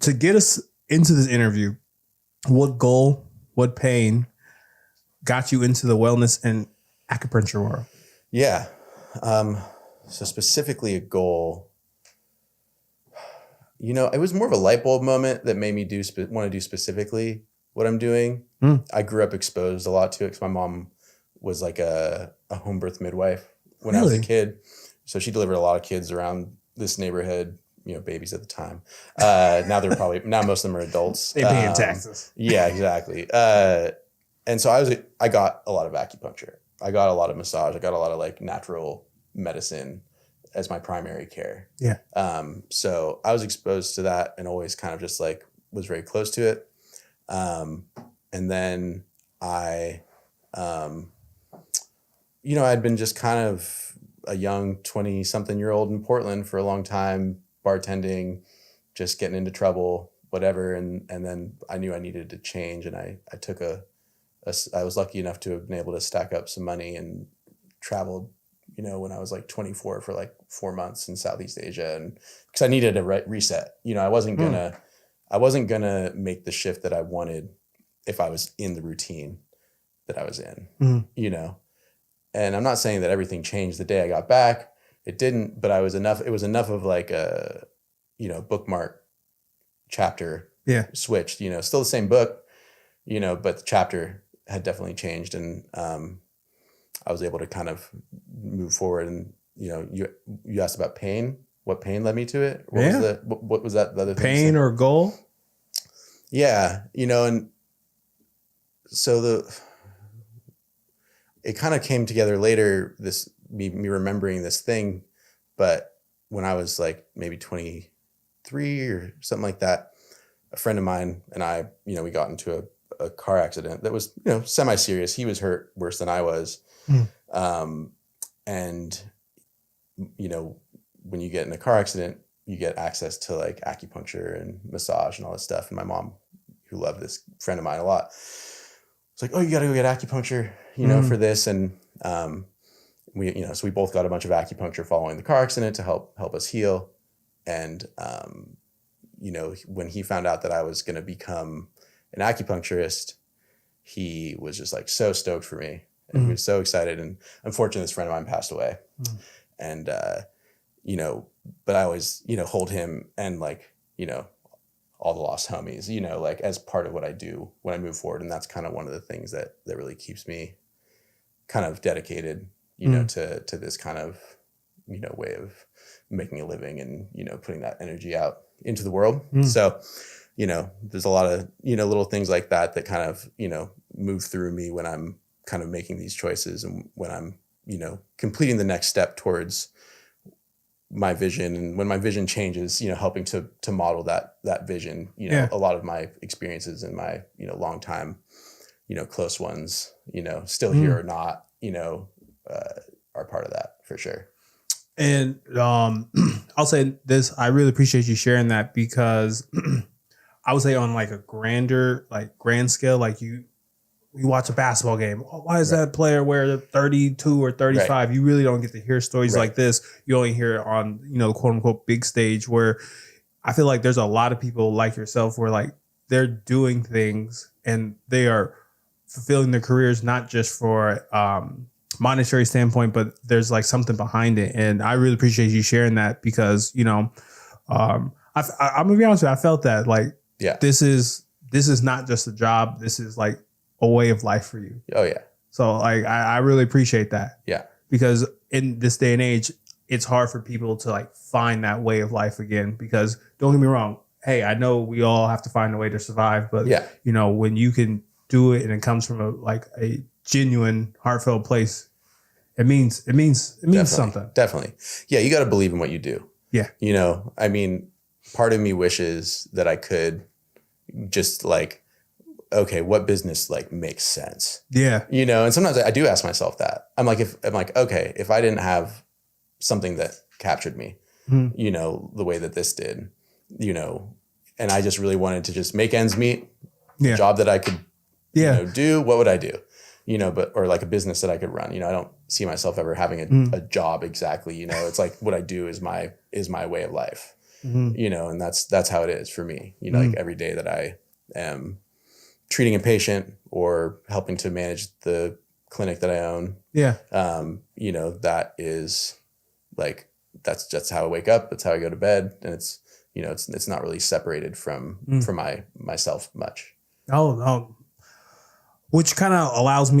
to get us into this interview, what goal, what pain got you into the wellness and acupuncture world? Yeah. So specifically a goal, it was more of a light bulb moment that made me want to do specifically what I'm doing. I grew up exposed a lot to it because my mom was like a home birth midwife when I was a kid. So she delivered a lot of kids around this neighborhood, babies at the time. Now most of them are adults. They pay in taxes. Yeah, exactly. And so I got a lot of acupuncture. I got a lot of massage. I got a lot of like natural medicine as my primary care. Yeah. So I was exposed to that and always kind of just like was very close to it. And then I'd been just kind of a young 20-something-year-old in Portland for a long time, bartending, just getting into trouble, whatever. And then I knew I needed to change. And I took I was lucky enough to have been able to stack up some money and traveled, when I was like 24 for like 4 months in Southeast Asia. And because I needed a reset, I wasn't gonna make the shift that I wanted if I was in the routine that I was in, and I'm not saying that everything changed the day I got back. It didn't, but it was enough of like a, bookmark chapter switched, still the same book, but the chapter had definitely changed. And, I was able to kind of move forward. And, you asked about pain, what pain led me to it? What was that? The other thing? Pain or goal? Yeah. And so it kind of came together later, me remembering this thing, but when I was like maybe 23 or something like that, a friend of mine and I, we got into a car accident that was, semi-serious. He was hurt worse than I was. And, when you get in a car accident, you get access to like acupuncture and massage and all this stuff. And my mom, who loved this friend of mine a lot, was like, oh, you got to go get acupuncture, for this. And, so we both got a bunch of acupuncture following the car accident to help us heal. And, when he found out that I was going to become an acupuncturist, he was just like so stoked for me. And he was so excited. And unfortunately, this friend of mine passed away. And, but I always, hold him and like, all the lost homies, like as part of what I do when I move forward. And that's kind of one of the things that really keeps me kind of dedicated, to this kind of, way of making a living and, putting that energy out into the world. So, there's a lot of, little things like that kind of, move through me when I'm kind of making these choices and when I'm, completing the next step towards my vision. And when my vision changes, helping to model that vision, a lot of my experiences and my, long time, close ones, still here or not, are part of that for sure. And I'll say this, I really appreciate you sharing that because I would say on like a grand scale, like you watch a basketball game. Oh, why is that player wear 32 or 35? Right. You really don't get to hear stories like this. You only hear it on, quote unquote, big stage where I feel like there's a lot of people like yourself where like they're doing things and they are fulfilling their careers, not just for monetary standpoint, but there's like something behind it. And I really appreciate you sharing that because, I'm gonna be honest with you, I felt that like, this is not just a job. This is like a way of life for you. Oh yeah. So like, I really appreciate that. Yeah. Because in this day and age, it's hard for people to like find that way of life again, because don't get me wrong. Hey, I know we all have to find a way to survive, but when you can do it and it comes from a genuine, heartfelt place, it means something. Definitely. Yeah. You got to believe in what you do. Yeah. I mean, part of me wishes that I could just like, okay, what business like makes sense? Yeah. And sometimes I do ask myself that. I'm like, okay, if I didn't have something that captured me, the way that this did, and I just really wanted to just make ends meet, a job that I could, do, what would I do? Or like a business that I could run. I don't see myself ever having a job exactly. It's like what I do is my way of life. you know, and that's how it is for me, you know, like every day that I am treating a patient or helping to manage the clinic that I own. Yeah. You know, that is like, that's just how I wake up. That's how I go to bed. And it's, you know, it's not really separated from myself much. Oh, which kind of allows me